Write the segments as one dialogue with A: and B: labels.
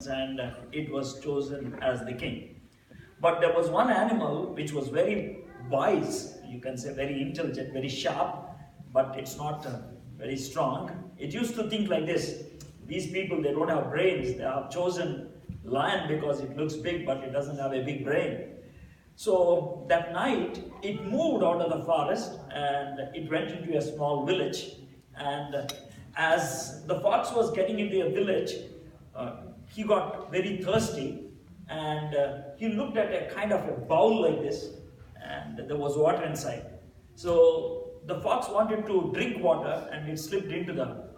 A: and it was chosen as the king. But there was one animal which was very wise, you can say very intelligent, very sharp, but it's not very strong. It used to think like this: these people, they don't have brains. They have chosen lion because it looks big, but it doesn't have a big brain. So that night, it moved out of the forest and it went into a small village. And as the fox was getting into a village, he got very thirsty, and he looked at a kind of a bowl like this, and there was water inside. So the fox wanted to drink water, and it slipped into the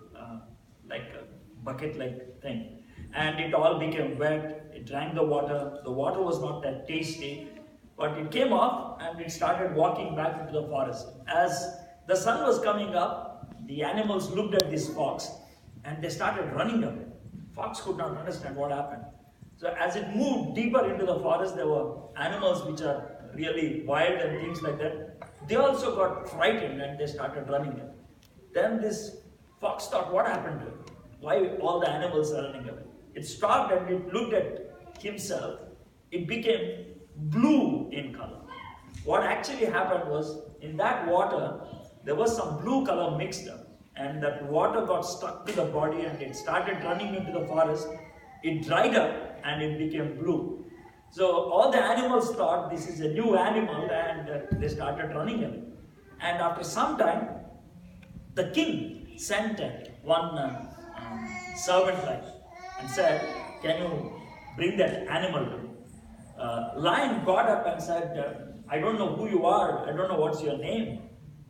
A: like a bucket-like thing, and it all became wet. It drank the water. The water was not that tasty, but it came off, and it started walking back into the forest. As the sun was coming up, the animals looked at this fox, and they started running away. Fox could not understand what happened. So as it moved deeper into the forest, there were animals which are really wild and things like that. They also got frightened and they started running away. Then this fox thought, what happened to it? Why all the animals are running away? It stopped and it looked at himself. It became blue in color. What actually happened was, in that water, there was some blue color mixed up. And that water got stuck to the body and it started running into the forest. It dried up and it became blue. So all the animals thought this is a new animal, and they started running away. And after some time, the king sent one servant and said, can you bring that animal to me? Lion got up and said, I don't know who you are, I don't know what's your name,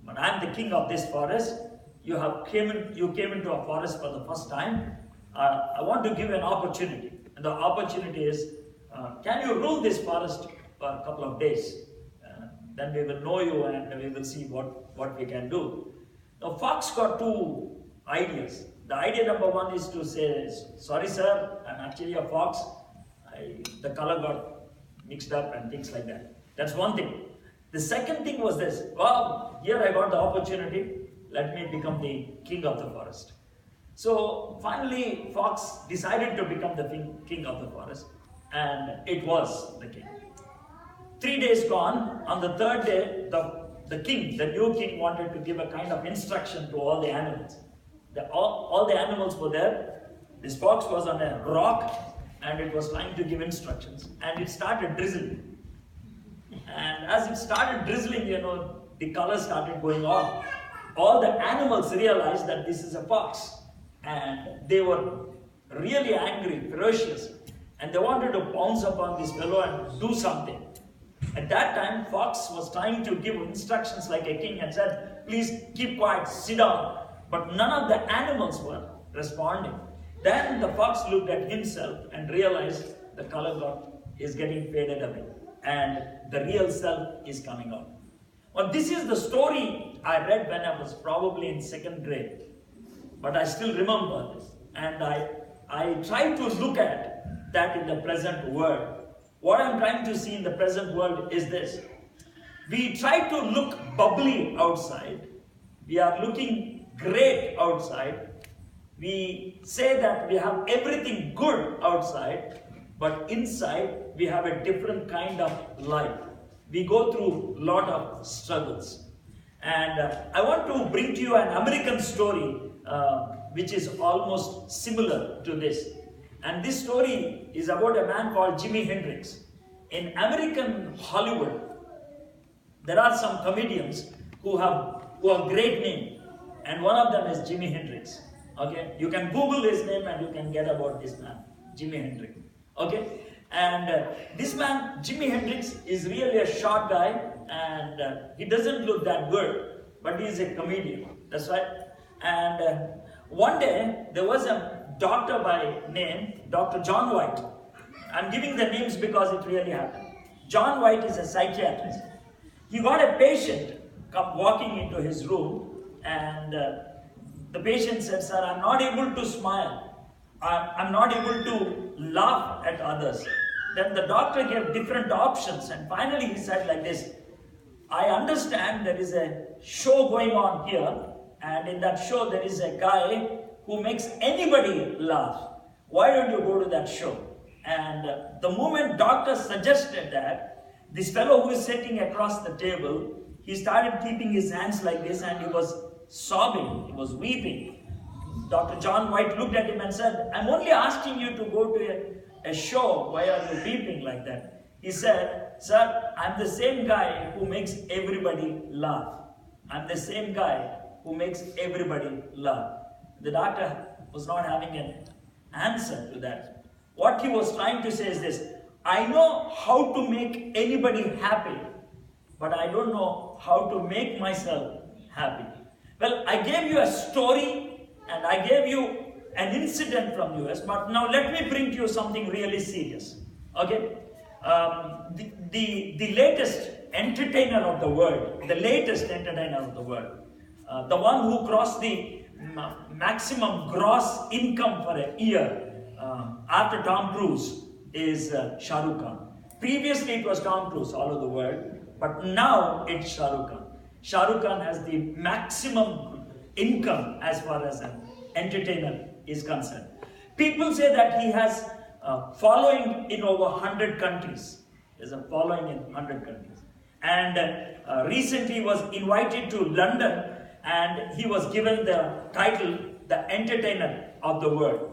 A: but I'm the king of this forest. You came into a forest for the first time. I want to give you an opportunity. And the opportunity is, can you rule this forest for a couple of days? Then we will know you and we will see what we can do. Now, fox got two ideas. The idea number one is to say, sorry sir, I'm actually a fox. The color got mixed up and things like that. That's one thing. The second thing was this: well, here I got the opportunity. Let me become the king of the forest. So finally, fox decided to become the king of the forest, and it was the king. 3 days gone, on the third day, the new king, wanted to give a kind of instruction to all the animals. All the animals were there. This fox was on a rock, and it was trying to give instructions, and it started drizzling. And as it started drizzling, the colors started going off. All the animals realized that this is a fox, and they were really angry, ferocious, and they wanted to pounce upon this fellow and do something. At that time, fox was trying to give instructions like a king and said, please keep quiet, sit down. But none of the animals were responding. Then the fox looked at himself and realized the color is getting faded away, and the real self is coming out. Well, this is the story I read when I was probably in second grade, but I still remember this, and I try to look at that in the present world. What I'm trying to see in the present world is this: we try to look bubbly outside, we are looking great outside, we say that we have everything good outside, but inside we have a different kind of life. We go through a lot of struggles. And I want to bring to you an American story which is almost similar to this. And this story is about a man called Jimi Hendrix. In American Hollywood, there are some comedians who have great name, and one of them is Jimi Hendrix. Okay, you can Google his name and you can get about this man, Jimi Hendrix. Okay. And this man, Jimi Hendrix, is really a short guy, and he doesn't look that good, but he's a comedian, that's right. And one day, there was a doctor by name, Dr. John White. I'm giving the names because it really happened. John White is a psychiatrist. He got a patient come walking into his room, and the patient said, sir, I'm not able to smile. I'm not able to laugh at others. Then the doctor gave different options, and finally he said like this: I understand there is a show going on here, and in that show there is a guy who makes anybody laugh. why don't you go to that show? And the moment doctor suggested that, this fellow who is sitting across the table, he started keeping his hands like this and he was sobbing, he was weeping. Dr. John White looked at him and said, I'm only asking you to go to a show. Why are you weeping like that? He said, sir, I'm the same guy who makes everybody laugh. I'm the same guy who makes everybody laugh. The doctor was not having an answer to that. What he was trying to say is this: I know how to make anybody happy, but I don't know how to make myself happy. Well, I gave you a story and I gave you an incident from US, but now let me bring to you something really serious. Okay? The latest entertainer of the world, the one who crossed the maximum gross income for a year after Tom Cruise is Shah Rukh Khan. Previously it was Tom Cruise all over the world, but now it's Shah Rukh Khan. Shah Rukh Khan has the maximum income as far as an entertainer is concerned. People say that he has following in over 100 countries. There's a following in 100 countries. And recently was invited to London and he was given the title, the Entertainer of the World.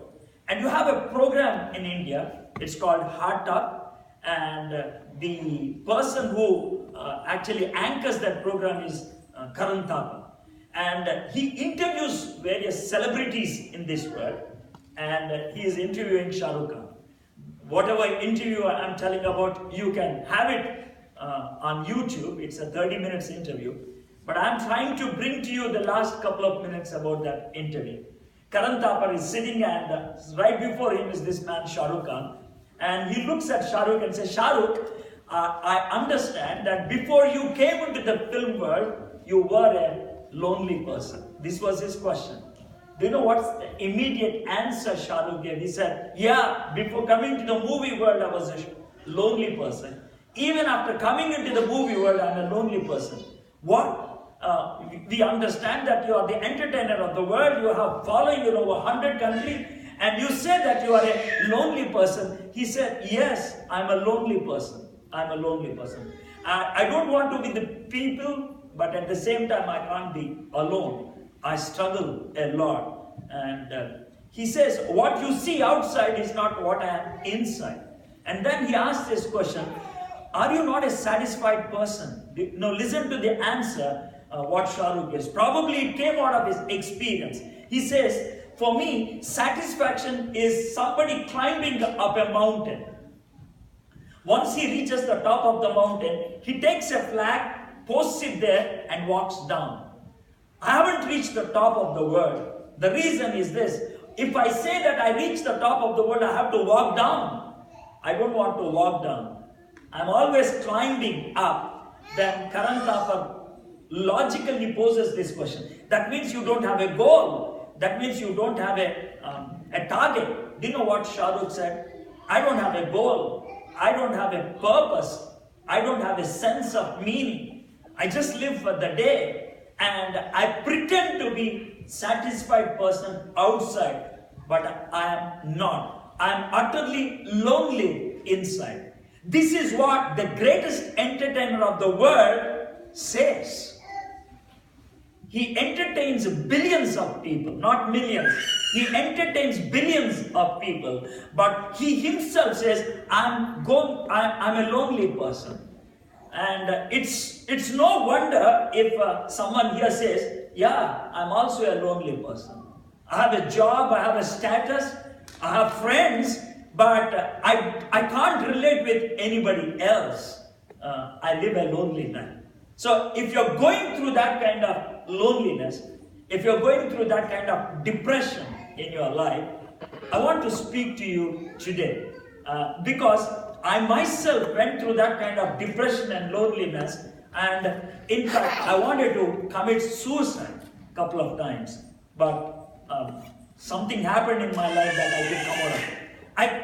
A: And you have a program in India, it's called Heart Talk, and the person who actually anchors that program is Karan Thapa. And he interviews various celebrities in this world, and he is interviewing Shah Rukh Khan. Whatever interview I'm telling about, you can have it on YouTube. It's a 30 minutes interview. But I'm trying to bring to you the last couple of minutes about that interview. Karan Thapar is sitting and right before him is this man Shah Rukh Khan. And he looks at Shah Rukh and says, Shah Rukh, I understand that before you came into the film world, you were a lonely person. This was his question. Do you know what's the immediate answer Shah Rukh gave? He said, yeah, before coming to the movie world, I was a lonely person. Even after coming into the movie world, I'm a lonely person. What? We understand that you are the entertainer of the world, you have following in over 100 countries, and you say that you are a lonely person. He said, yes, I'm a lonely person. I'm a lonely person. I don't want to be the people, but at the same time, I can't be alone. I struggle a lot. And he says, what you see outside is not what I am inside. And then he asked this question, are you not a satisfied person? Now listen to the answer, what Shah Rukh gives. Probably it came out of his experience. He says, for me, satisfaction is somebody climbing up a mountain. Once he reaches the top of the mountain, he takes a flag, posts it there and walks down. I haven't reached the top of the world. The reason is this: if I say that I reached the top of the world, I have to walk down. I don't want to walk down. I'm always climbing up. Then Karan Thapar logically poses this question. That means you don't have a goal. That means you don't have a target. Do you know what Shah Rukh said? I don't have a goal. I don't have a purpose. I don't have a sense of meaning. I just live for the day. And I pretend to be satisfied person outside, but I am not. I am utterly lonely inside. This is what the greatest entertainer of the world says. He entertains billions of people, not millions. He entertains billions of people, but he himself says, I'm a lonely person. And it's no wonder if someone here says, yeah, I'm also a lonely person. I have a job, I have a status, I have friends, but I can't relate with anybody else. I live a lonely life. So if you're going through that kind of loneliness, if you're going through that kind of depression in your life, I want to speak to you today because I myself went through that kind of depression and loneliness, and in fact, I wanted to commit suicide a couple of times, but something happened in my life that I could come out of it.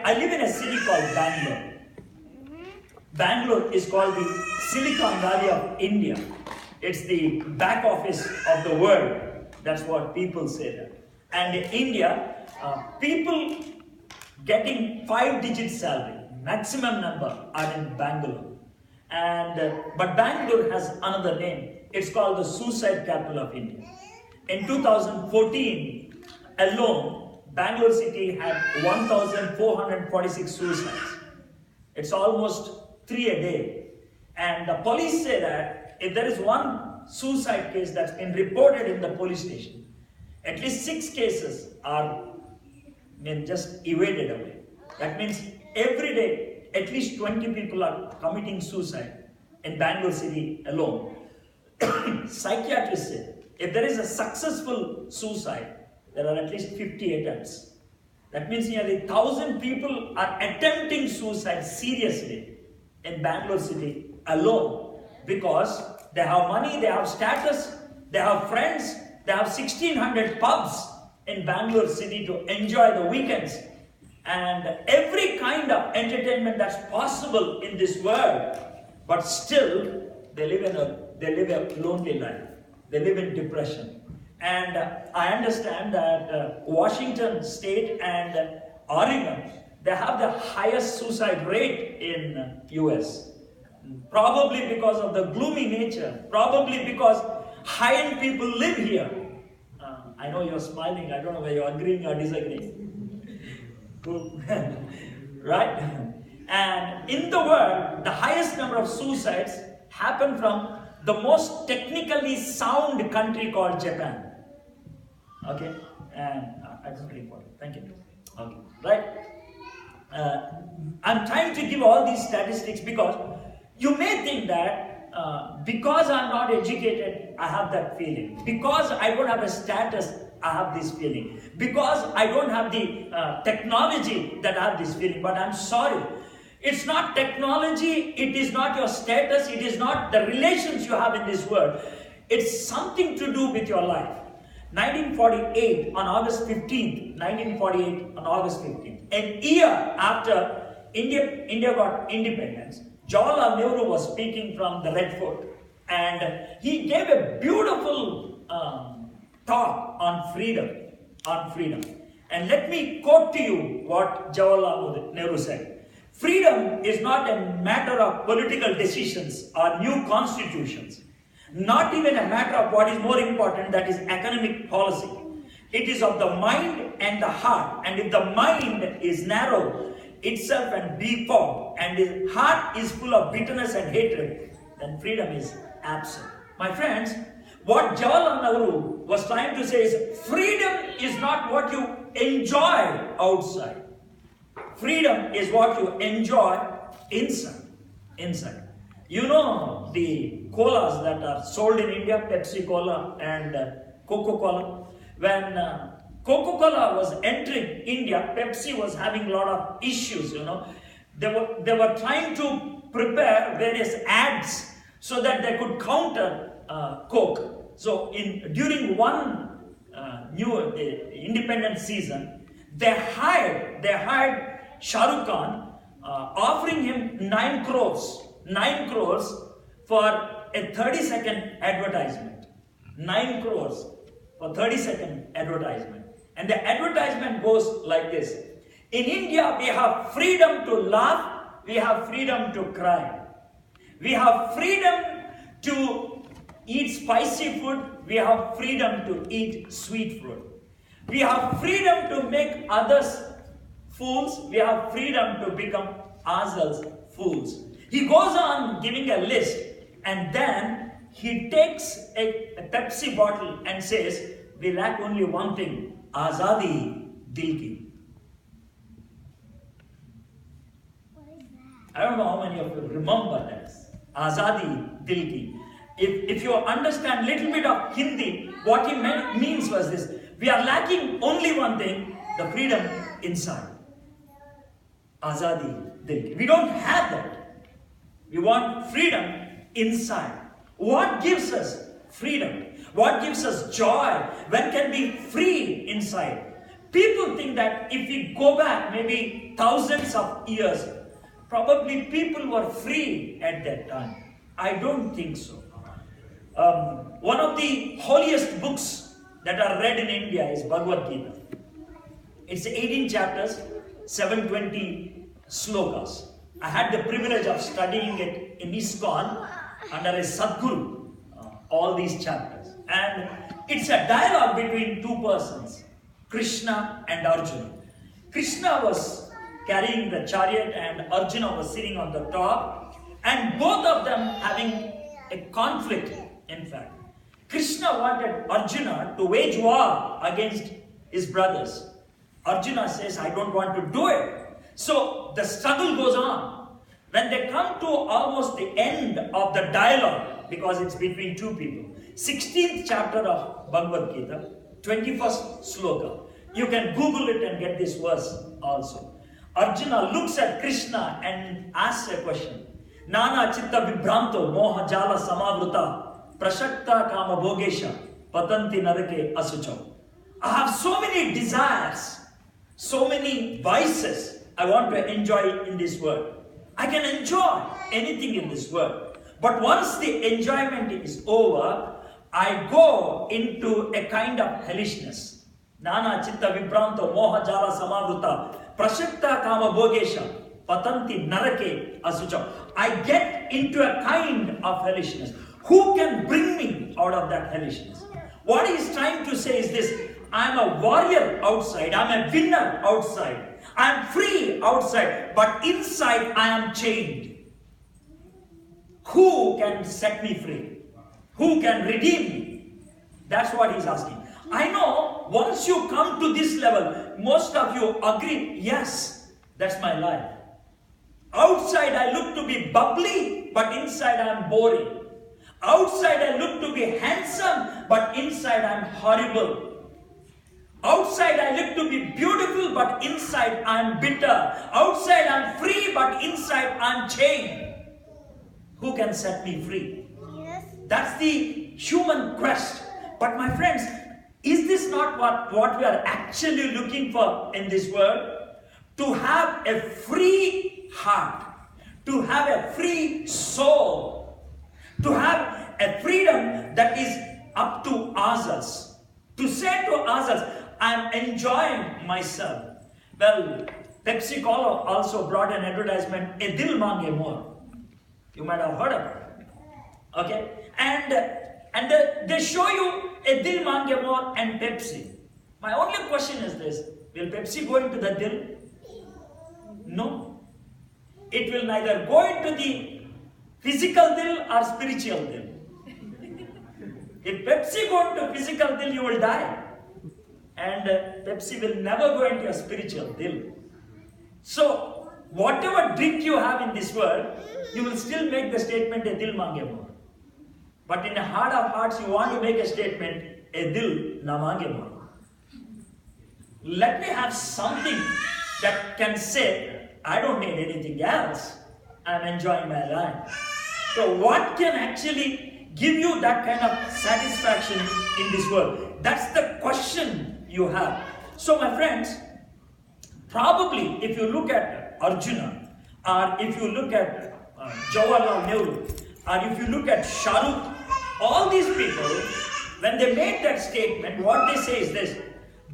A: I live in a city called Bangalore. Bangalore is called the Silicon Valley of India. It's the back office of the world. That's what people say there. And in India, people getting 5-digit salary. Maximum number are in Bangalore. But Bangalore has another name. It's called the suicide capital of India. In 2014 alone, Bangalore city had 1,446 suicides. It's almost 3 a day. And the police say that if there is one suicide case that's been reported in the police station, at least 6 cases are just evaded away. That means every day, at least 20 people are committing suicide in Bangalore city alone. Psychiatrists say if there is a successful suicide, there are at least 50 attempts. That means nearly 1,000 people are attempting suicide seriously in Bangalore city alone because they have money, they have status, they have friends, they have 1,600 pubs in Bangalore city to enjoy the weekends. And every kind of entertainment that's possible in this world, but still they live a lonely life. They live in depression. And I understand that Washington State and Oregon, they have the highest suicide rate in US. Probably because of the gloomy nature. Probably because high-end people live here. I know you're smiling. I don't know whether you're agreeing or disagreeing. Right? And in the world, the highest number of suicides happen from the most technically sound country called Japan. Okay? And that's very important. Thank you. Okay. Right? I'm trying to give all these statistics because you may think that because I'm not educated, I have that feeling. Because I don't have a status, I have this feeling. Because I don't have the technology, that I have this feeling. But I'm sorry. It's not technology, it is not your status, it is not the relations you have in this world. It's something to do with your life. 1948 on August 15th, 1948 on August 15th, a year after India got independence, Jawaharlal Nehru was speaking from the Red Fort, and he gave a beautiful talk on freedom, And let me quote to you what Jawaharlal Nehru said. Freedom is not a matter of political decisions or new constitutions, not even a matter of what is more important, that is economic policy. It is of the mind and the heart, and if the mind is narrow itself and deformed, and the heart is full of bitterness and hatred, then freedom is absent. My friends, what Jawaharlal Nehru was trying to say is freedom is not what you enjoy outside. Freedom is what you enjoy inside. You know the colas that are sold in India, Pepsi Cola and Coca-Cola. When Coca-Cola was entering India, Pepsi was having a lot of issues, you know. They were trying to prepare various ads so that they could counter Coke. So during one new independent season, they hired Shah Rukh Khan, offering him 9 crores for a 30-second advertisement. 9 crores for 30-second advertisement. And the advertisement goes like this. In India, we have freedom to laugh, we have freedom to cry. We have freedom to eat spicy food, we have freedom to eat sweet food. We have freedom to make others fools, we have freedom to become ourselves fools. He goes on giving a list, and then he takes a Pepsi bottle and says, we lack only one thing, Azadi Dil Ki. I don't know how many of you remember that. Azadi Dil Ki. If you understand a little bit of Hindi, what he means was this. We are lacking only one thing, the freedom inside. Azadi Dil Ki. We don't have that. We want freedom inside. What gives us freedom? What gives us joy? When can we be free inside? People think that if we go back maybe thousands of years, probably people were free at that time. I don't think so. One of the holiest books that are read in India is Bhagavad Gita. It's 18 chapters, 720 slokas. I had the privilege of studying it in ISKCON under a Sadguru, all these chapters. And it's a dialogue between two persons, Krishna and Arjuna. Krishna was carrying the chariot and Arjuna was sitting on the top, and both of them having a conflict, in fact. Krishna wanted Arjuna to wage war against his brothers. Arjuna says, I don't want to do it. So the struggle goes on. When they come to almost the end of the dialogue, because it's between two people, 16th chapter of Bhagavad Gita, 21st sloka. You can Google it and get this verse also. Arjuna looks at Krishna and asks a question. Nana chitta vibhranto moha jala samavruta prashakta kama bhogesha patanti narake asuchau. I have so many desires, so many vices I want to enjoy in this world. I can enjoy anything in this world. But once the enjoyment is over, I go into a kind of hellishness. Nana chitta vibhranto moha jala samavruta prashakta kama bhogesha patanti narake asucham. I get into a kind of hellishness. Who can bring me out of that hellishness? What he is trying to say is this: I am a warrior outside, I am a winner outside, I am free outside, but inside I am chained. Who can set me free? Who can redeem me? That's what he's asking. I know once you come to this level, most of you agree, yes, that's my life. Outside I look to be bubbly, but inside I am boring. Outside I look to be handsome, but inside I am horrible. Outside I look to be beautiful, but inside I am bitter. Outside I am free, but inside I am chained. Who can set me free? Yes. That's the human quest. But my friends, is this not what we are actually looking for in this world? To have a free heart, to have a free soul, to have a freedom that is up to ourselves. To say to ourselves, I am enjoying myself. Well, Pepsi Cola also brought an advertisement, "A dil mange more." You might have heard of it. Okay? And they show you a dil mange more and Pepsi. My only question is this: will Pepsi go into the dil? No. It will neither go into the physical dil or spiritual dil. If Pepsi go into physical dil, you will die. And Pepsi will never go into a spiritual dil. So, whatever drink you have in this world, you will still make the statement, "A dil mange more." But in the heart of hearts, you want to make a statement, "A dil na mange more." Let me have something that can say, I don't need anything else. I'm enjoying my life. So what can actually give you that kind of satisfaction in this world? That's the question you have. So my friends, probably if you look at Arjuna, or if you look at Jawaharlal Nehru, or if you look at Shah Rukh, all these people, when they made that statement, what they say is this: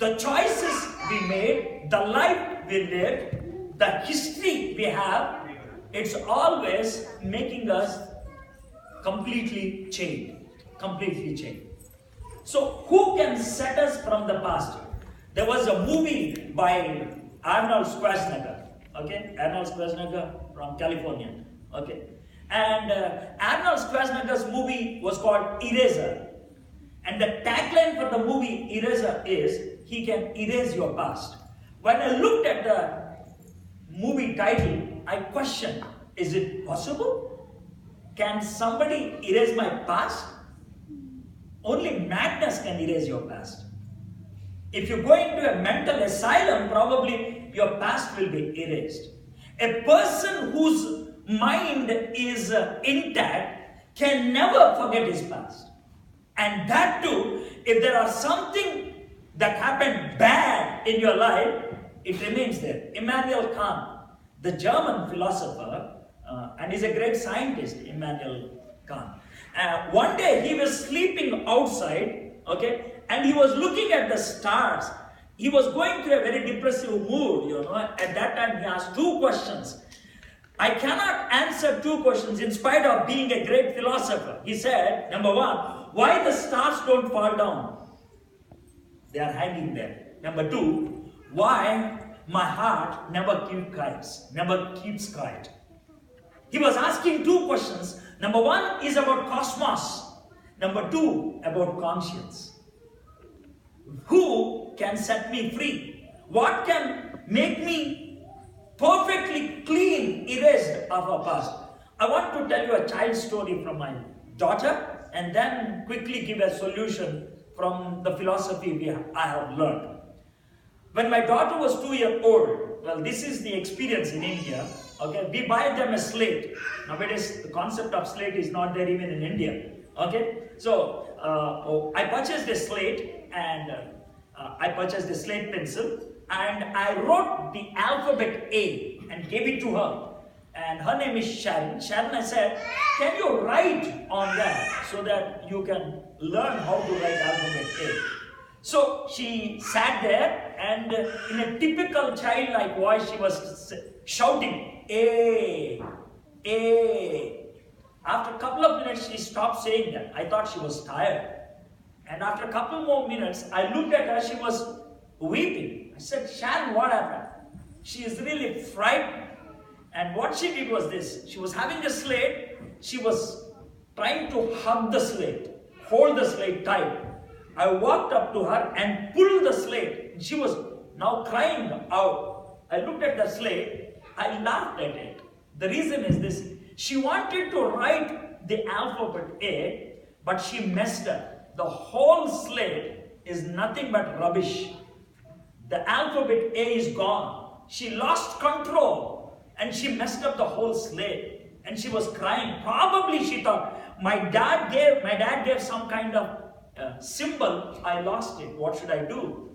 A: the choices we made, the life we lived, the history we have, it's always making us completely chained. Completely chained. So who can set us from the past? There was a movie by Arnold Schwarzenegger. Okay? Arnold Schwarzenegger from California. Okay? And Arnold Schwarzenegger's movie was called Eraser. And the tagline for the movie Eraser is, he can erase your past. When I looked at the movie title, I questioned, is it possible? Can somebody erase my past? Only madness can erase your past. If you go into a mental asylum, probably your past will be erased. A person whose mind is intact can never forget his past. And that too, if there are something that happened bad in your life, it remains there. Immanuel Kant, the German philosopher, and he's a great scientist, Immanuel Kant. One day he was sleeping outside, okay, and he was looking at the stars, He was going through a very depressive mood, At that time, he asked two questions. I cannot answer two questions in spite of being a great philosopher. He said, number one, why the stars don't fall down? They are hanging there. Number two, why my heart never keeps quiet. He was asking two questions. Number one is about cosmos. Number two, about conscience. Who can set me free? What can make me perfectly clean, erased of our past? I want to tell you a child story from my daughter and then quickly give a solution from the philosophy I have learned. When my daughter was 2 years old, well, this is the experience in India. Okay, we buy them a slate. Nowadays, the concept of slate is not there even in India. Okay, so I purchased a slate and I purchased a slate pencil and I wrote the alphabet A and gave it to her. And her name is Sharon. Sharon, I said, can you write on that so that you can learn how to write alphabet A? So she sat there and in a typical childlike voice, she was shouting, A, A. After a couple of minutes, she stopped saying that. I thought she was tired. And after a couple more minutes, I looked at her, she was weeping. I said, Sharon, what happened? She is really frightened. And what she did was this. She was having a slate. She was trying to hug the slate, hold the slate tight. I walked up to her and pulled the slate. She was now crying out. I looked at the slate. I laughed at it. The reason is this. She wanted to write the alphabet A, but she messed up. The whole slate is nothing but rubbish. The alphabet A is gone. She lost control and she messed up the whole slate. And she was crying. Probably she thought, my dad gave some kind of symbol. I lost it. What should I do?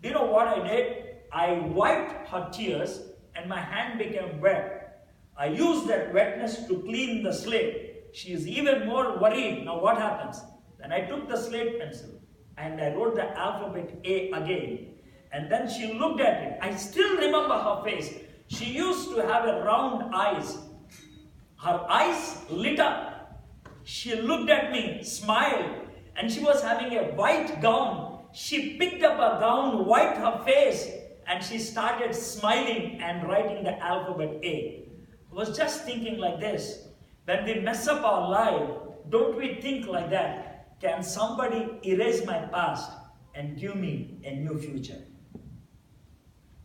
A: Do you know what I did? I wiped her tears and my hand became wet. I used that wetness to clean the slate. She is even more worried. Now what happens? Then I took the slate pencil and I wrote the alphabet A again. And then she looked at it. I still remember her face. She used to have a round eyes. Her eyes lit up. She looked at me, smiled, and she was having a white gown. She picked up a gown, wiped her face, and she started smiling and writing the alphabet A. I was just thinking like this. When we mess up our life, don't we think like that? Can somebody erase my past and give me a new future?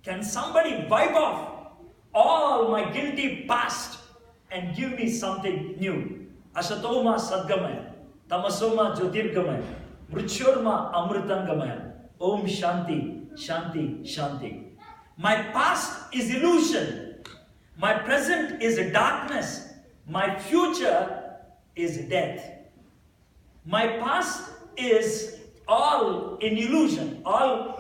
A: Can somebody wipe off all my guilty past and give me something new? Ashatoma Sadgamaya, Tamasoma Jyotirgamaya, Mrityorma Amritangamaya, Om Shanti, Shanti, Shanti. My past is illusion. My present is darkness. My future is death. My past is all an illusion, all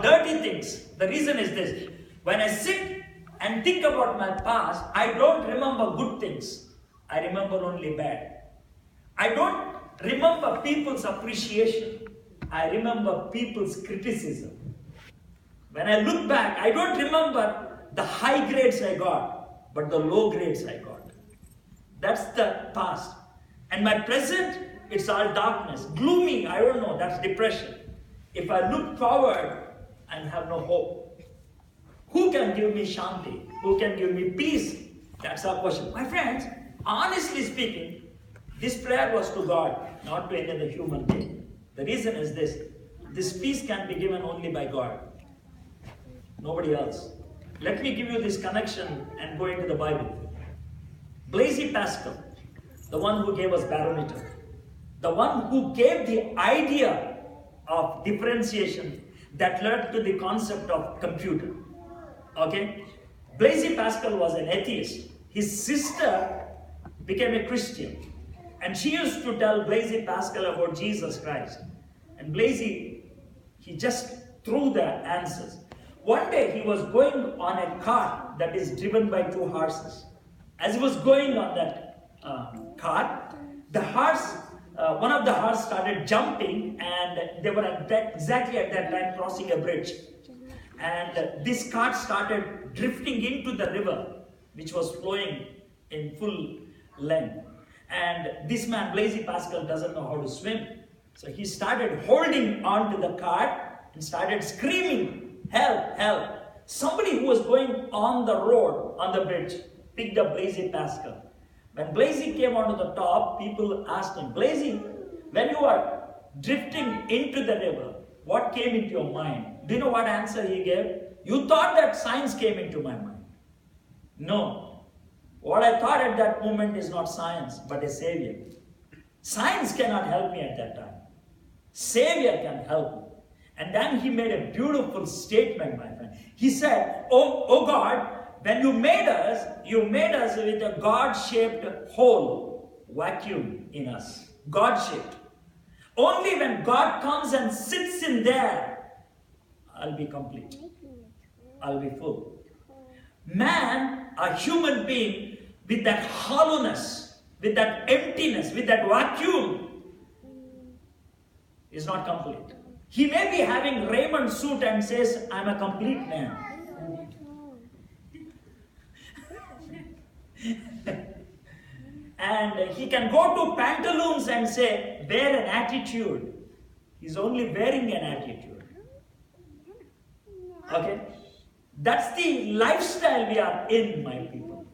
A: dirty things. The reason is this. When I sit and think about my past, I don't remember good things. I remember only bad. I don't remember people's appreciation. I remember people's criticism. When I look back, I don't remember the high grades I got, but the low grades I got. That's the past. And my present, it's all darkness. Gloomy, I don't know, that's depression. If I look forward, I have no hope. Who can give me shanti? Who can give me peace? That's our question. My friends, honestly speaking, this prayer was to God, not to any other human being. The reason is this. This peace can be given only by God. Nobody else. Let me give you this connection and go into the Bible. Blaise Pascal, the one who gave us barometer, the one who gave the idea of differentiation that led to the concept of computer. Okay? Blaise Pascal was an atheist. His sister became a Christian. And she used to tell Blaise Pascal about Jesus Christ. And Blaise, he just threw the answers. One day he was going on a cart that is driven by two horses. As he was going on that cart, the horse one of the horse started jumping, and they were exactly at that time crossing a bridge. And this cart started drifting into the river, which was flowing in full length. And this man, Blaise Pascal, doesn't know how to swim. So he started holding on to the cart and started screaming, "Help, help." Somebody who was going on the road, on the bridge, picked up Blaise Pascal. When Blaise came onto the top, people asked him, "Blaise, when you are drifting into the river, what came into your mind?" Do you know what answer he gave? "You thought that science came into my mind." No. What I thought at that moment is not science, but a savior. Science cannot help me at that time. Savior can help me. And then he made a beautiful statement, my friend. He said, oh God, when you made us with a God-shaped hole, vacuum in us. God-shaped. Only when God comes and sits in there, I'll be complete. I'll be full. Man, a human being with that hollowness, with that emptiness, with that vacuum, is not complete. He may be having Raymond suit and says, "I'm a complete man." And he can go to pantaloons and say, "Wear an attitude." He's only wearing an attitude. Okay? That's the lifestyle we are in, my people.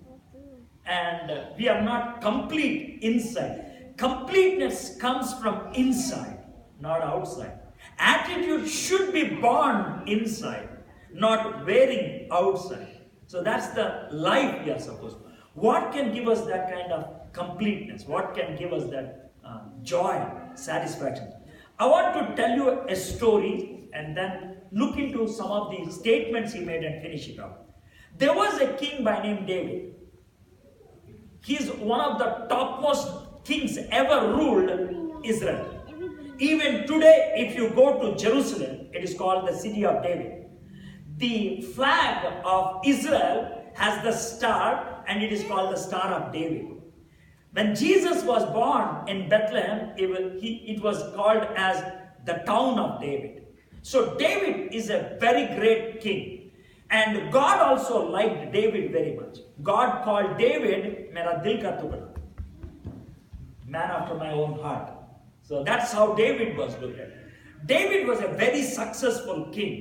A: And we are not complete inside. Completeness comes from inside, not outside. Attitude should be born inside, not wearing outside. So that's the life we are supposed to. What can give us that kind of completeness? What can give us that joy, satisfaction? I want to tell you a story and then look into some of the statements he made and finish it up. There was a king by name David. He's one of the topmost kings ever ruled Israel. Even today, if you go to Jerusalem, it is called the city of David. The flag of Israel has the star, and it is called the Star of David. When Jesus was born in Bethlehem, it was called as the town of David. So David is a very great king. And God also liked David very much. God called David, "Mera dil ka tukda," man after my own heart. So that's how David was looked at. David was a very successful king.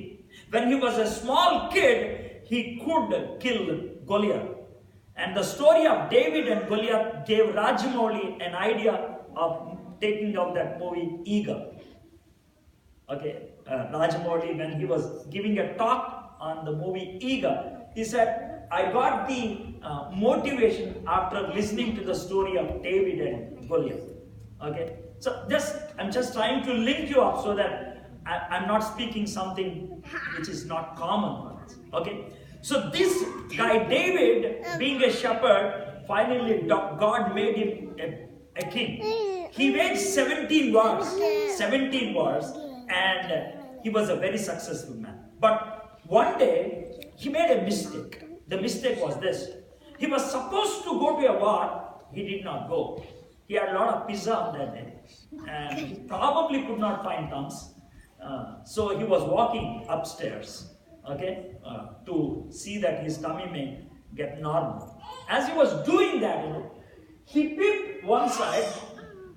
A: When he was a small kid, he could kill Goliath. And the story of David and Goliath gave Rajamouli an idea of taking out that movie Eagle. Okay, Rajamouli, when he was giving a talk on the movie Eagle, he said, "I got the motivation after listening to the story of David and Goliath." Okay, so I'm just trying to link you up so that I'm not speaking something which is not common for us. Okay, so this guy David, being a shepherd, finally God made him a king. He waged 17 wars, and he was a very successful man. But one day he made a mistake. The mistake was this: he was supposed to go to a war. He did not go. He had a lot of pizza on that day, and he probably could not find thumbs. So he was walking upstairs, okay, to see that his tummy may get normal. As he was doing that, he peeped one side.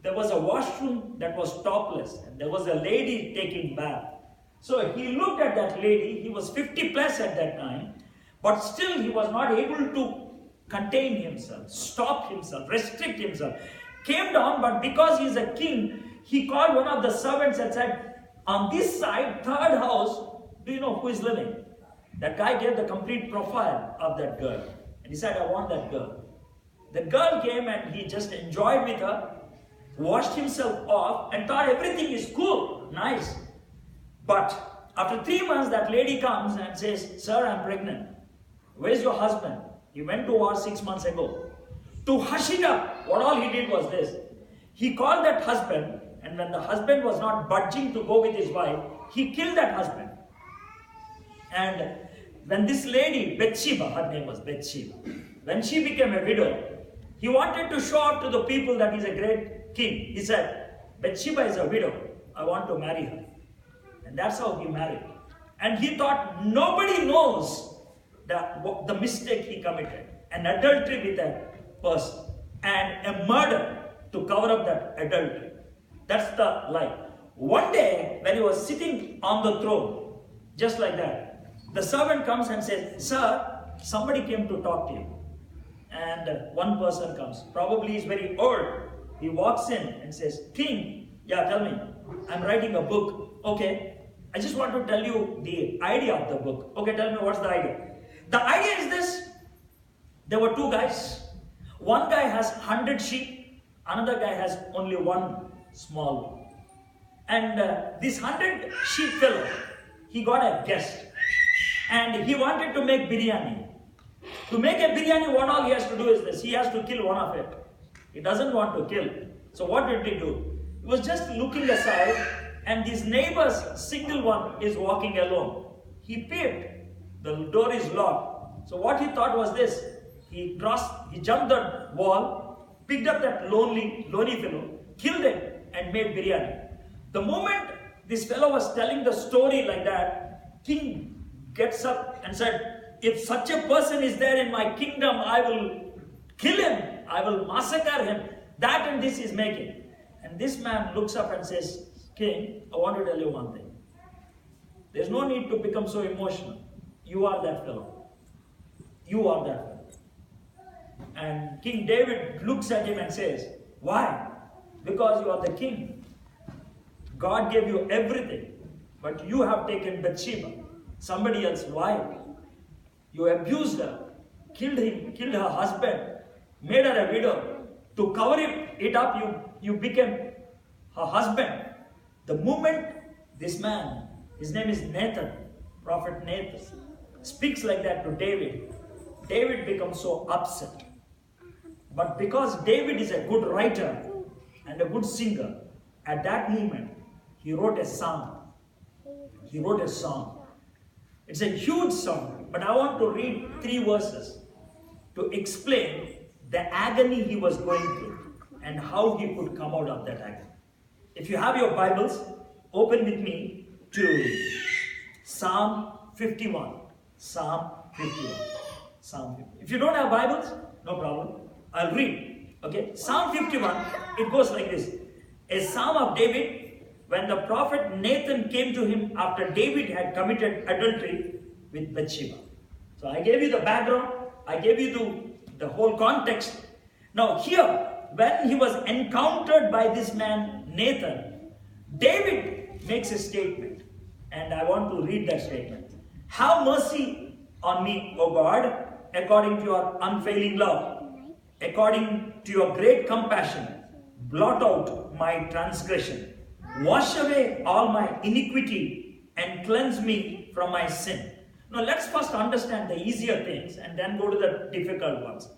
A: There was a washroom that was topless, and there was a lady taking bath. So he looked at that lady. He was 50 plus at that time, but still he was not able to contain himself, stop himself, restrict himself. Came down, but because he is a king, he called one of the servants and said, "On this side, third house, do you know who is living?" That guy gave the complete profile of that girl. And he said, "I want that girl." The girl came and he just enjoyed with her, washed himself off and thought everything is cool, nice. But after 3 months, that lady comes and says, "Sir, I'm pregnant. Where's your husband? He went to war 6 months ago." To hush it up, what all he did was this. He called that husband, and when the husband was not budging to go with his wife, he killed that husband. And when this lady, Bathsheba, her name was Bathsheba, when she became a widow, he wanted to show up to the people that he's a great king. He said, Bathsheba is a widow. I want to marry her. And that's how he married. And he thought nobody knows the mistake he committed. An adultery with a person. And a murder to cover up that adultery. That's the lie. One day, when he was sitting on the throne, just like that, the servant comes and says, "Sir, somebody came to talk to you." And one person comes. Probably he's very old. He walks in and says, "King, yeah, tell me. I'm writing a book." "Okay. I just want to tell you the idea of the book." "Okay, tell me what's the idea." "The idea is this. There were two guys. One guy has 100 sheep. Another guy has only one small one. And this 100 sheep fellow, he got a guest. And he wanted to make biryani. To make a biryani, what all he has to do is this. He has to kill one of it. He doesn't want to kill. So what did he do? He was just looking aside, and his neighbor's single one is walking alone. He peeped. The door is locked. So what he thought was this. He jumped the wall, picked up that lonely fellow, killed him, and made biryani. The moment this fellow was telling the story like that, king gets up and said, "If such a person is there in my kingdom, I will kill him. I will massacre him. That and this is making." And this man looks up and says, "King, I want to tell you one thing. There's no need to become so emotional. You are that fellow. You are that fellow." And King David looks at him and says, "Why? Because you are the king. God gave you everything, but you have taken Bathsheba, somebody else's wife. You abused her, killed her husband, made her a widow. To cover it up, you became her husband." The moment this man, his name is Nathan, Prophet Nathan, speaks like that to David, David becomes so upset. But because David is a good writer and a good singer, at that moment, he wrote a song. He wrote a song. It's a huge song, but I want to read 3 verses to explain the agony he was going through and how he could come out of that agony. If you have your Bibles, open with me to Psalm 51. Psalm 51. Psalm 51. If you don't have Bibles, no problem. I'll read. Okay? Psalm 51, it goes like this. A psalm of David when the prophet Nathan came to him after David had committed adultery with Bathsheba. So I gave you the background. I gave you the whole context. Now here, when he was encountered by this man Nathan, David makes a statement. And I want to read that statement. "Have mercy on me, O God, according to your unfailing love. According to your great compassion, blot out my transgression. Wash away all my iniquity and cleanse me from my sin." Now let's first understand the easier things and then go to the difficult ones.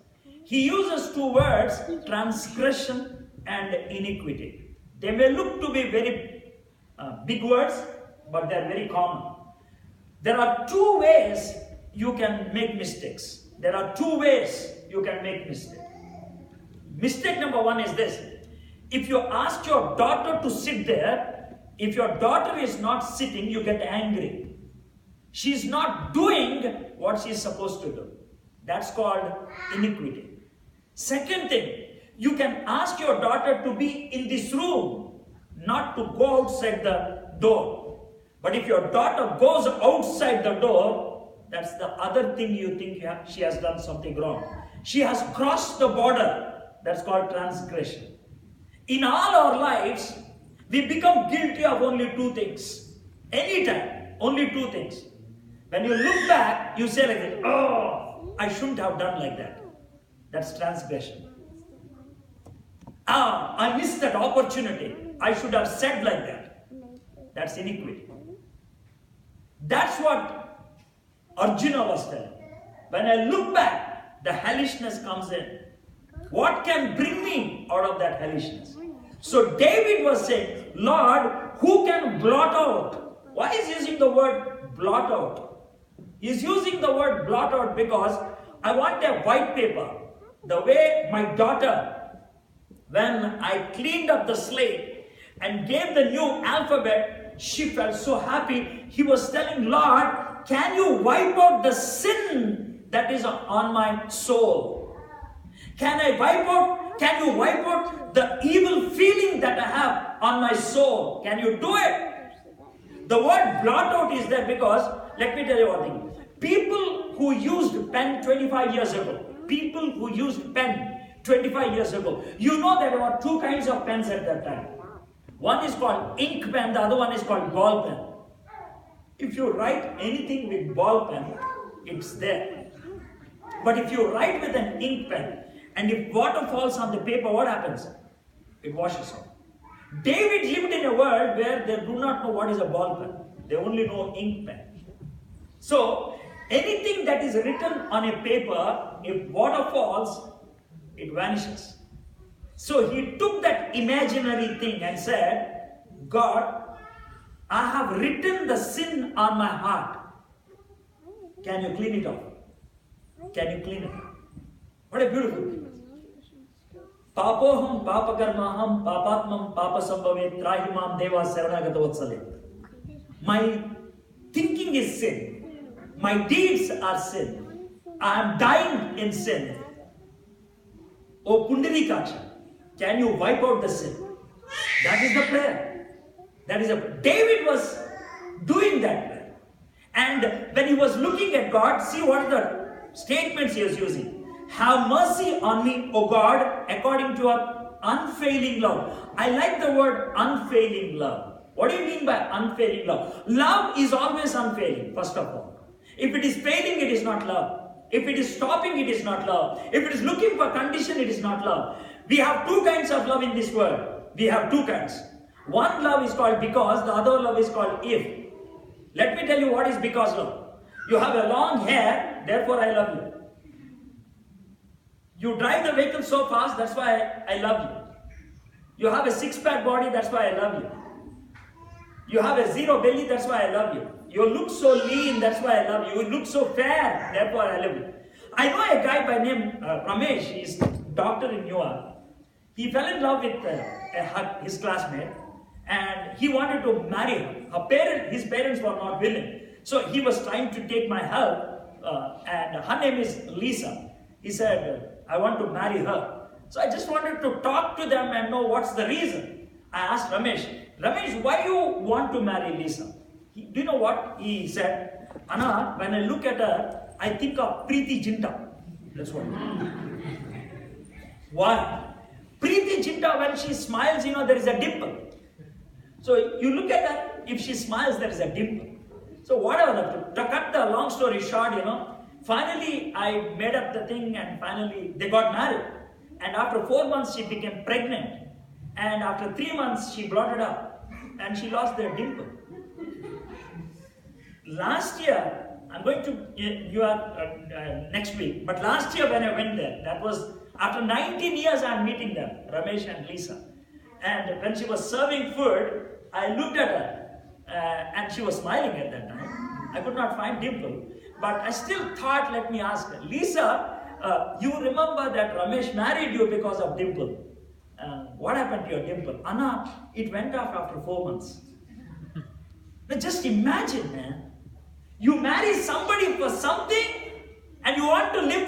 A: He uses 2 words, transgression and iniquity. They may look to be very big words, but they are very common. There are 2 ways you can make mistakes. There are 2 ways you can make mistakes. Mistake number 1 is this. If you ask your daughter to sit there, if your daughter is not sitting, you get angry. She's not doing what she's supposed to do. That's called iniquity. Second thing, you can ask your daughter to be in this room, not to go outside the door. But if your daughter goes outside the door, that's the other thing you think she has done something wrong. She has crossed the border. That's called transgression. In all our lives, we become guilty of only 2 things. Anytime, only 2 things. When you look back, you say like this, "Oh, I shouldn't have done like that." That's transgression. "Ah, I missed that opportunity. I should have said like that." That's iniquity. That's what Arjuna was telling. When I look back, the hellishness comes in. What can bring me out of that hellishness? So David was saying, "Lord, who can blot out?" Why is he using the word blot out? He's using the word blot out because I want a white paper. The way my daughter, when I cleaned up the slate and gave the new alphabet, she felt so happy. He was telling, Lord, can you wipe out the sin that is on my soul? Can you wipe out the evil feeling that I have on my soul? Can you do it? The word blot out is there because, let me tell you one thing. People who used pen 25 years ago, you know there were two kinds of pens at that time. One is called ink pen, the other one is called ball pen. If you write anything with ball pen, it's there. But if you write with an ink pen, and if water falls on the paper, what happens? It washes off. David lived in a world where they do not know what is a ball pen. They only know ink pen. So, anything that is written on a paper, if water falls, it vanishes. So he took that imaginary thing and said, God, I have written the sin on my heart. Can you clean it off? Can you clean it? What a beautiful thing. Papoham papakarmaham papatmam papasambhavet trahimam deva saranagatotsale. My thinking is sin. My deeds are sin. I am dying in sin. O Pundarikaksha, can you wipe out the sin? That is the prayer. David was doing that prayer. And when he was looking at God, see what are the statements he was using. Have mercy on me, O God, according to your unfailing love. I like the word unfailing love. What do you mean by unfailing love? Love is always unfailing, first of all. If it is failing, it is not love. If it is stopping, it is not love. If it is looking for condition, it is not love. We have two kinds of love in this world. We have two kinds. One love is called because, the other love is called if. Let me tell you what is because love. You have a long hair, therefore I love you. You drive the vehicle so fast, that's why I love you. You have a six-pack body, that's why I love you. You have a zero belly, that's why I love you. You look so lean, that's why I love you. You look so fair, therefore I love you. I know a guy by name Ramesh, he's a doctor in New York. He fell in love with his classmate and he wanted to marry her. His parents were not willing. So he was trying to take my help and her name is Lisa. He said, I want to marry her. So I just wanted to talk to them and know what's the reason. I asked Ramesh, why you want to marry Lisa? Do you know what he said? Anna, when I look at her, I think of Preeti Jinta. That's what. Why? Preeti Jinta, when she smiles, there is a dimple. So you look at her, if she smiles, there is a dimple. So whatever, to cut the long story short, finally I made up the thing and finally they got married. And after 4 months, she became pregnant. And after 3 months, she brought it up. And she lost their dimple. Last year, I'm going to New York next week, but last year when I went there, that was after 19 years I'm meeting them, Ramesh and Lisa. And when she was serving food, I looked at her and she was smiling at that time. I could not find dimple, but I still thought, let me ask her, Lisa, you remember that Ramesh married you because of dimple. What happened to your dimple? Anna, it went off after 4 months. Now just imagine, man. You marry somebody for something and you want to live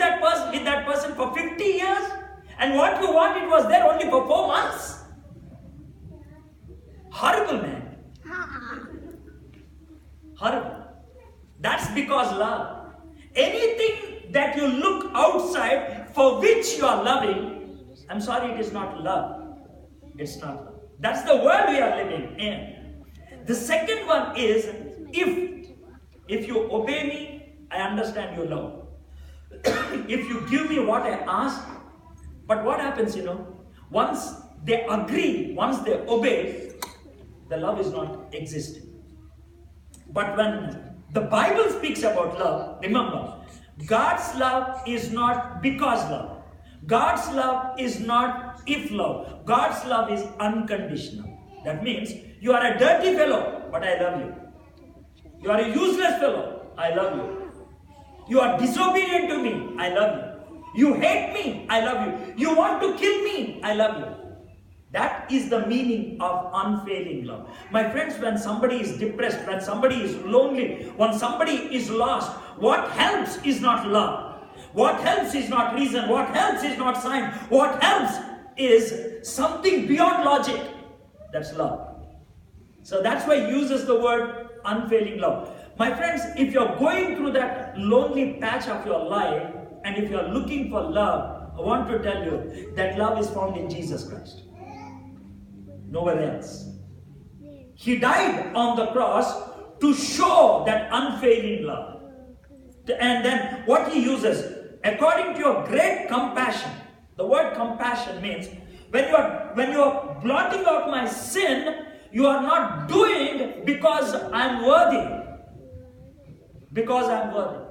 A: with that person for 50 years and what you want, it was there only for 4 months. Horrible, man. Horrible. That's because love. Anything that you look outside for which you are loving, I'm sorry, it is not love. It's not love. That's the world we are living in. The second one is if you obey me, I understand your love. If you give me what I ask, but what happens, once they agree, once they obey, the love is not existing. But when the Bible speaks about love, remember, God's love is not because love. God's love is not if love. God's love is unconditional. That means you are a dirty fellow, but I love you. You are a useless fellow, I love you. You are disobedient to me, I love you. You hate me, I love you. You want to kill me, I love you. That is the meaning of unfailing love. My friends, when somebody is depressed, when somebody is lonely, when somebody is lost, what helps is not love. What helps is not reason. What helps is not science. What helps is something beyond logic. That's love. So that's why he uses the word unfailing love. My friends, if you're going through that lonely patch of your life, and if you're looking for love, I want to tell you that love is found in Jesus Christ. Nowhere else. He died on the cross to show that unfailing love. And then what he uses, according to your great compassion. The word compassion means when you are blotting out my sin, you are not doing because I'm worthy. Because I'm worthy.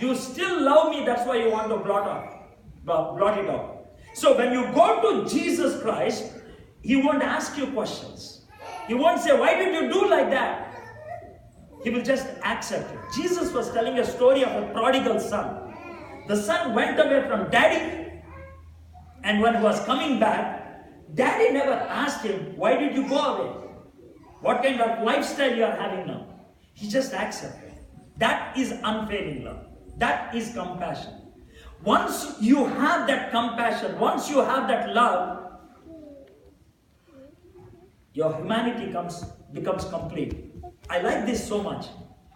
A: You still love me, that's why you want to blot it out. So when you go to Jesus Christ, he won't ask you questions. He won't say, why did you do like that? He will just accept it. Jesus was telling a story of a prodigal son. The son went away from daddy, and when he was coming back, daddy never asked him, why did you go away? What kind of lifestyle you are having now? He just accepted. That is unfailing love. That is compassion. Once you have that compassion, once you have that love, your humanity becomes complete. I like this so much.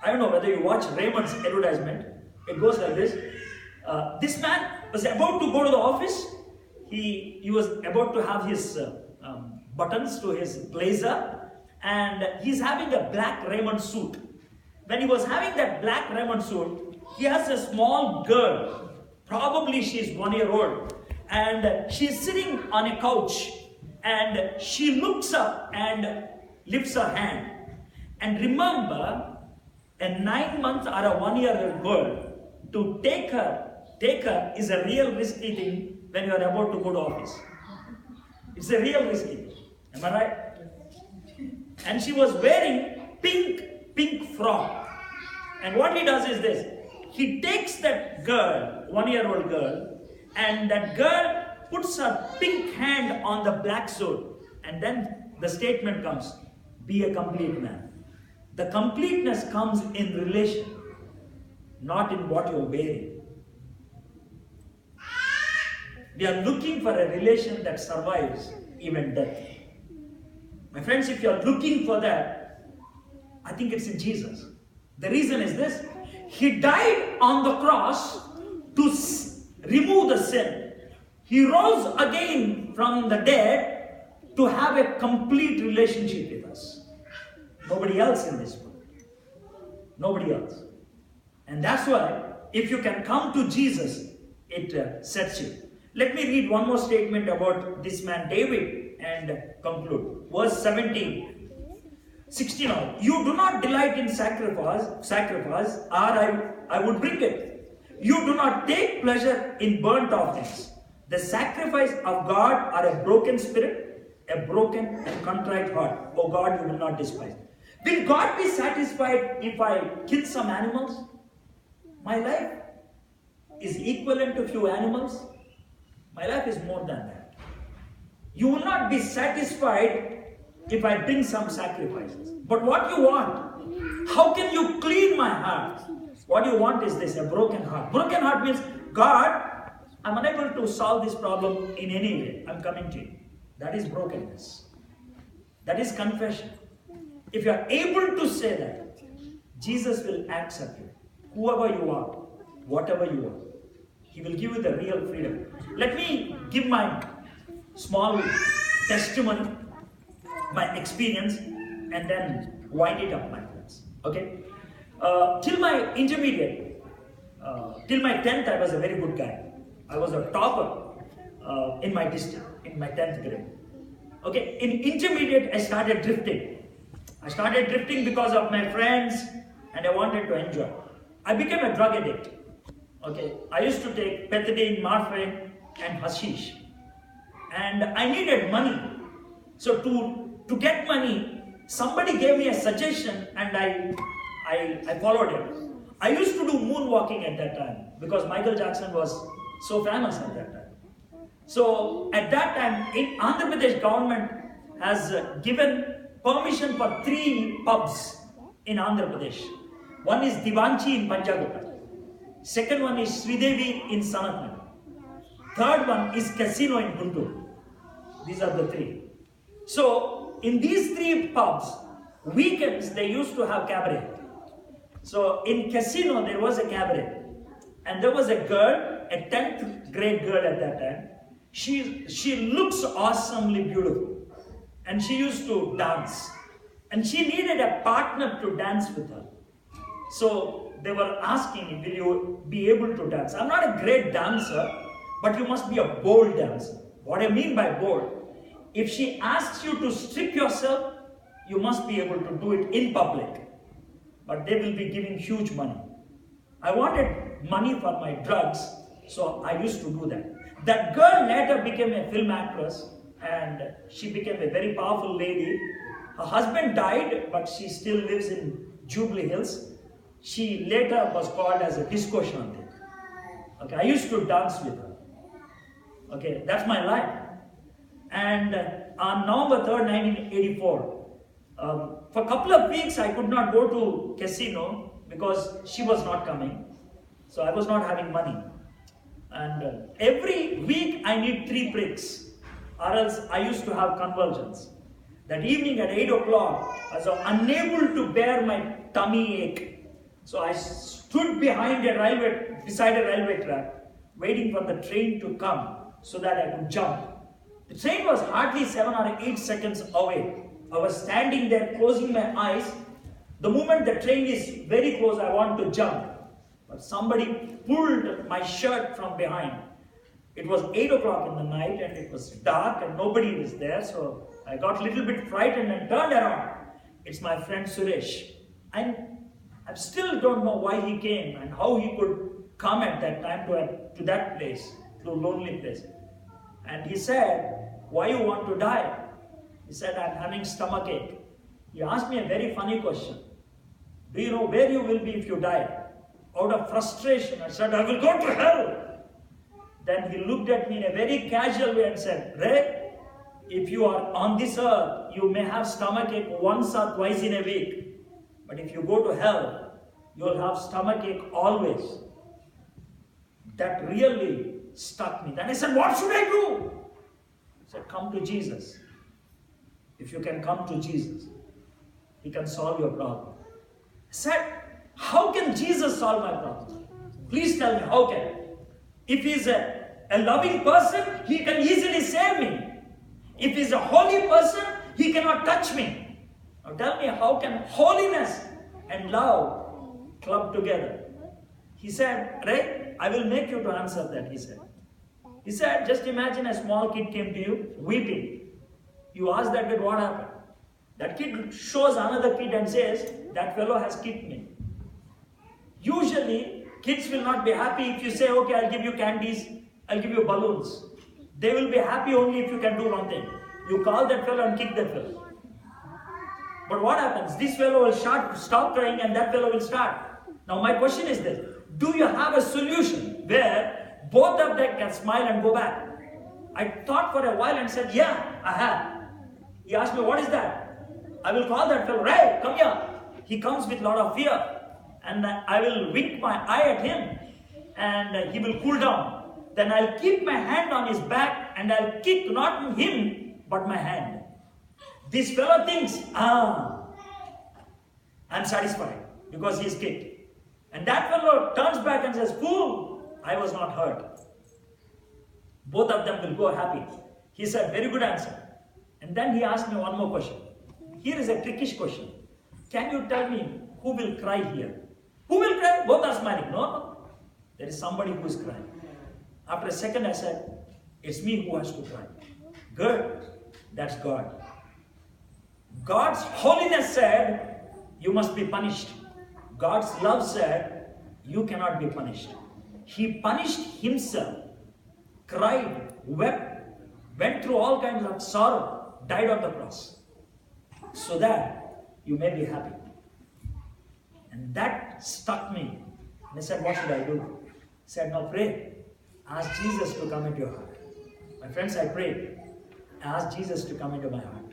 A: I don't know whether you watch Raymond's advertisement. It goes like this. This man was about to go to the office. He was about to have his buttons to his blazer, and he's having a black Raymond suit. When he was having that black Raymond suit, he has a small girl. Probably she's 1 year old, and she's sitting on a couch, and she looks up and lifts her hand. And remember, a 9-month or a 1 year old girl, to take her is a real risky thing when you are about to go to office. It's a real risky thing. Am I right? And she was wearing pink frock. And what he does is this. He takes that girl, 1 year old girl, and that girl puts her pink hand on the black suit. And then the statement comes, be a complete man. The completeness comes in relation, not in what you're wearing. We are looking for a relation that survives even death. My friends, if you're looking for that, I think it's in Jesus. The reason is this. He died on the cross to remove the sin. He rose again from the dead to have a complete relationship with us. Nobody else in this world. Nobody else. And that's why, if you can come to Jesus, it sets you. Let me read one more statement about this man David and conclude. Verse 17. 16. You do not delight in sacrifice, or I would bring it. You do not take pleasure in burnt offerings. The sacrifice of God are a broken spirit, a broken and contrite heart. Oh God, you will not despise. Will God be satisfied if I kill some animals? My life is equivalent to few animals. My life is more than that. You will not be satisfied if I bring some sacrifices. But what you want? How can you clean my heart? What you want is this, a broken heart. Broken heart means, God, I'm unable to solve this problem in any way. I'm coming to you. That is brokenness. That is confession. If you are able to say that, Jesus will accept you. Whoever you are, whatever you are. He will give you the real freedom. Let me give my small testimony, my experience, and then wind it up, my friends. Okay? Till my intermediate, till my 10th, I was a very good guy. I was a topper in my district, in my 10th grade. Okay? In intermediate, I started drifting. I started drifting because of my friends, and I wanted to enjoy. I became a drug addict. Okay? I used to take pethidine, morphine, and hashish. And I needed money. So to get money, somebody gave me a suggestion, and I followed it. I used to do moonwalking at that time because Michael Jackson was so famous at that time. So at that time, in Andhra Pradesh government has given permission for 3 pubs in Andhra Pradesh. One is Divanchi in Panjagutta. Second one is Sridevi in Sanatnagar. Third one is Casino in Guntur. These are the 3. So in these 3 pubs, weekends they used to have cabaret. So in Casino there was a cabaret. And there was a girl, a 10th grade girl at that time. She looks awesomely beautiful. And she used to dance. And she needed a partner to dance with her. So they were asking, will you be able to dance? I'm not a great dancer, but you must be a bold dancer. What I mean by bold, if she asks you to strip yourself, you must be able to do it in public. But they will be giving huge money. I wanted money for my drugs, so I used to do that. That girl later became a film actress and she became a very powerful lady. Her husband died, but she still lives in Jubilee Hills. She later was called as a disco shanti. Okay, I used to dance with her. Okay, that's my life. And on November 3rd, 1984, for a couple of weeks I could not go to Casino because she was not coming. So I was not having money. And every week I need 3 pricks, or else I used to have convulsions. That evening at 8 o'clock, I was unable to bear my tummy ache. So I stood beside a railway track, waiting for the train to come so that I could jump. The train was hardly 7 or 8 seconds away. I was standing there closing my eyes. The moment the train is very close, I want to jump. But somebody pulled my shirt from behind. It was 8 o'clock in the night and it was dark and nobody was there. So I got a little bit frightened and turned around. It's my friend Suresh. And I still don't know why he came and how he could come at that time to that place, to a lonely place. And he said, why you want to die? He said, I'm having stomachache. He asked me a very funny question. Do you know where you will be if you die? Out of frustration, I said, I will go to hell. Then he looked at me in a very casual way and said, Ray, if you are on this earth, you may have stomachache once or twice in a week. But if you go to hell, you will have stomachache always. That really stuck me. Then I said, what should I do? He said, come to Jesus. If you can come to Jesus, He can solve your problem. I said, how can Jesus solve my problem? Please tell me, how can? If He's a loving person, He can easily save me. If He's a holy person, He cannot touch me. Now tell me, how can holiness and love club together? He said, Ray, I will make you to answer that, he said. He said, just imagine a small kid came to you, weeping. You ask that kid, what happened? That kid shows another kid and says, that fellow has kicked me. Usually, kids will not be happy if you say, okay, I'll give you candies, I'll give you balloons. They will be happy only if you can do one thing. You call that fellow and kick that fellow. But what happens? This fellow will stop crying and that fellow will start. Now my question is this. Do you have a solution where both of them can smile and go back? I thought for a while and said, yeah, I have. He asked me, what is that? I will call that fellow, Ray, come here. He comes with a lot of fear. And I will wink my eye at him. And he will cool down. Then I'll keep my hand on his back and I'll kick not him, but my hand. This fellow thinks, I'm satisfied because he is kicked. And that fellow turns back and says, fool, I was not hurt. Both of them will go happy. He said, very good answer. And then he asked me one more question. Here is a trickish question. Can you tell me who will cry here? Who will cry? Both are smiling. No. There is somebody who is crying. After a second I said, it's me who has to cry. Good. That's God. God's holiness said, you must be punished. God's love said, you cannot be punished. He punished Himself, cried, wept, went through all kinds of sorrow, died on the cross, so that you may be happy. And that stuck me. And I said, what should I do? I said, now pray. Ask Jesus to come into your heart. My friends, I prayed. I asked Jesus to come into my heart.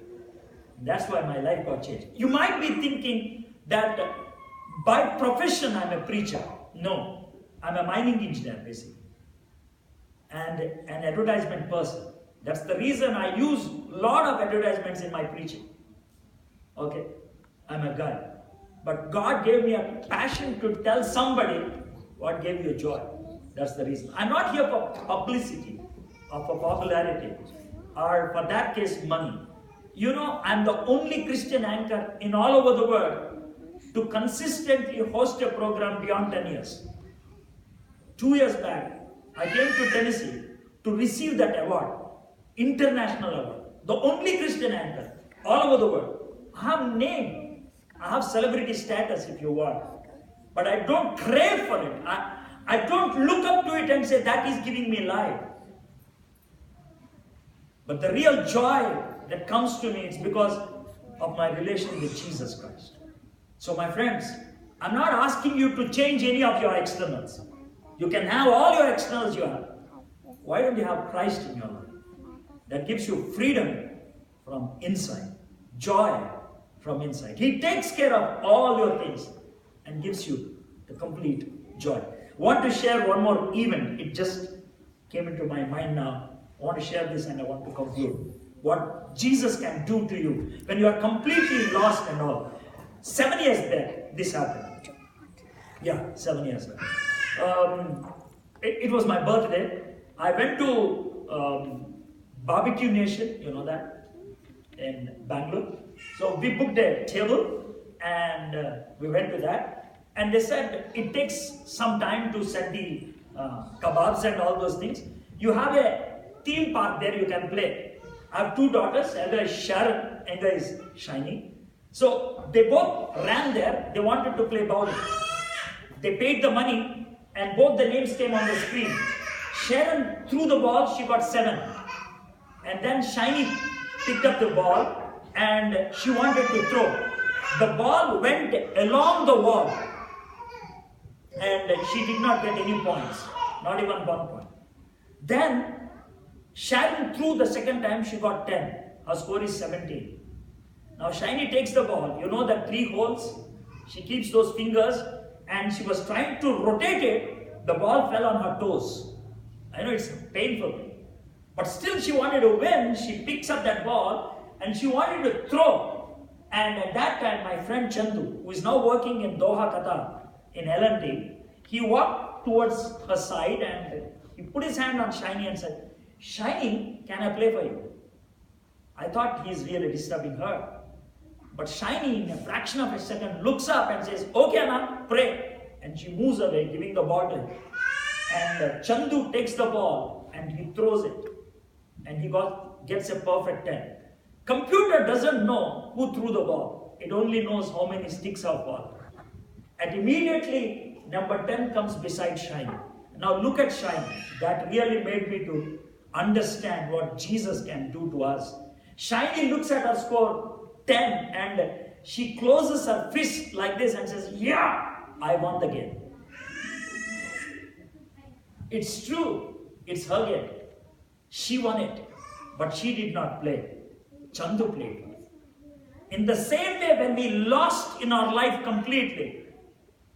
A: That's why my life got changed. You might be thinking that by profession I'm a preacher. No, I'm a mining engineer basically. And an advertisement person. That's the reason I use a lot of advertisements in my preaching. Okay, I'm a guy. But God gave me a passion to tell somebody what gave you joy. That's the reason. I'm not here for publicity or for popularity or for that case money. You know, I'm the only Christian anchor in all over the world to consistently host a program beyond 10 years. 2 years back, I came to Tennessee to receive that award, international award. The only Christian anchor all over the world. I have name, I have celebrity status if you want, but I don't crave for it. I don't look up to it and say that is giving me life. But the real joy that comes to me is because of my relation with Jesus Christ. So my friends, I'm not asking you to change any of your externals. You can have all your externals you have. Why don't you have Christ in your life? That gives you freedom from inside, joy from inside. He takes care of all your things and gives you the complete joy. I want to share one more event. It just came into my mind now. I want to share this and I want to conclude. What Jesus can do to you when you are completely lost and all. 7 years back, this happened. Yeah, 7 years back. It was my birthday. I went to Barbecue Nation, you know that, in Bangalore. So we booked a table and we went to that. And they said it takes some time to set the kebabs and all those things. You have a theme park there you can play. I have two daughters, elder is Sharon, elder is Shiny. So they both ran there, they wanted to play bowling. They paid the money and both the names came on the screen. Sharon threw the ball, she got 7. And then Shiny picked up the ball and she wanted to throw. The ball went along the wall and she did not get any points, not even 1 point. Then Sharon threw the second time, she got 10. Her score is 17. Now Shiny takes the ball, you know the 3 holes, she keeps those fingers and she was trying to rotate it, the ball fell on her toes. I know it's painful, but still she wanted to win. She picks up that ball and she wanted to throw. And at that time, my friend Chandu, who is now working in Doha, Qatar, in L&T, he walked towards her side and he put his hand on Shiny and said, "Shiny, can I play for you?" I thought he's really disturbing her. But Shiny, in a fraction of a second, looks up and says, "Okay, Anna, pray." And she moves away, giving the ball to him. And Chandu takes the ball and he throws it. And he gets a perfect 10. Computer doesn't know who threw the ball. It only knows how many sticks have fallen. And immediately, number 10 comes beside Shiny. Now look at Shiny. That really made me to understand what Jesus can do to us. Shiny looks at her score 10 and she closes her fist like this and says, "Yeah, I won the game." It's true, it's her game. She won it, but she did not play. Chandu played. In the same way, when we lost in our life completely,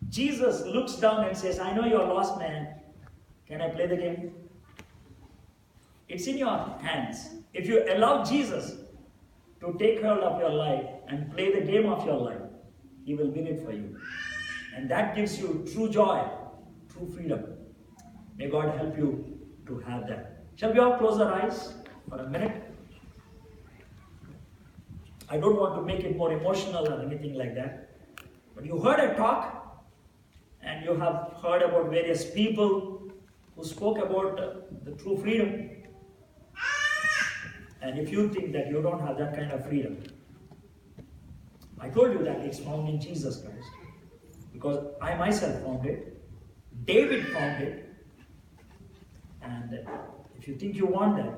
A: Jesus looks down and says, "I know you're lost, man. Can I play the game?" It's in your hands. If you allow Jesus to take hold of your life and play the game of your life, He will win it for you. And that gives you true joy, true freedom. May God help you to have that. Shall we all close our eyes for a minute? I don't want to make it more emotional or anything like that. But you heard a talk and you have heard about various people who spoke about the true freedom. And if you think that you don't have that kind of freedom, I told you that it's found in Jesus Christ. Because I myself found it. David found it. And if you think you want that,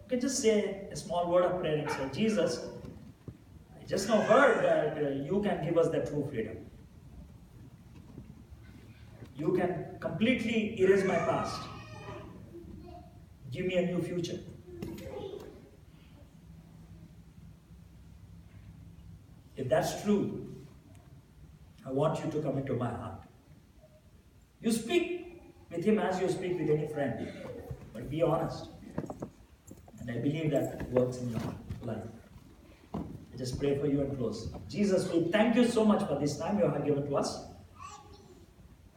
A: you can just say a small word of prayer and say, "Jesus, I just now heard that you can give us the true freedom. You can completely erase my past. Give me a new future. If that's true, I want you to come into my heart. You speak with him as you speak with any friend, but be honest. And I believe that works in your life. I just pray for you and close. Jesus, we thank you so much for this time you have given to us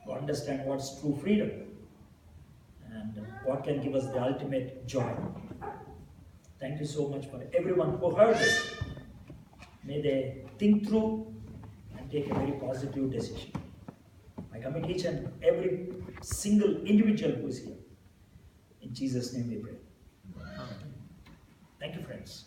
A: to understand what's true freedom and what can give us the ultimate joy. Thank you so much for everyone who heard this. May they think through and take a very positive decision. I commit each and every single individual who is here. In Jesus' name we pray. Amen. Thank you, friends.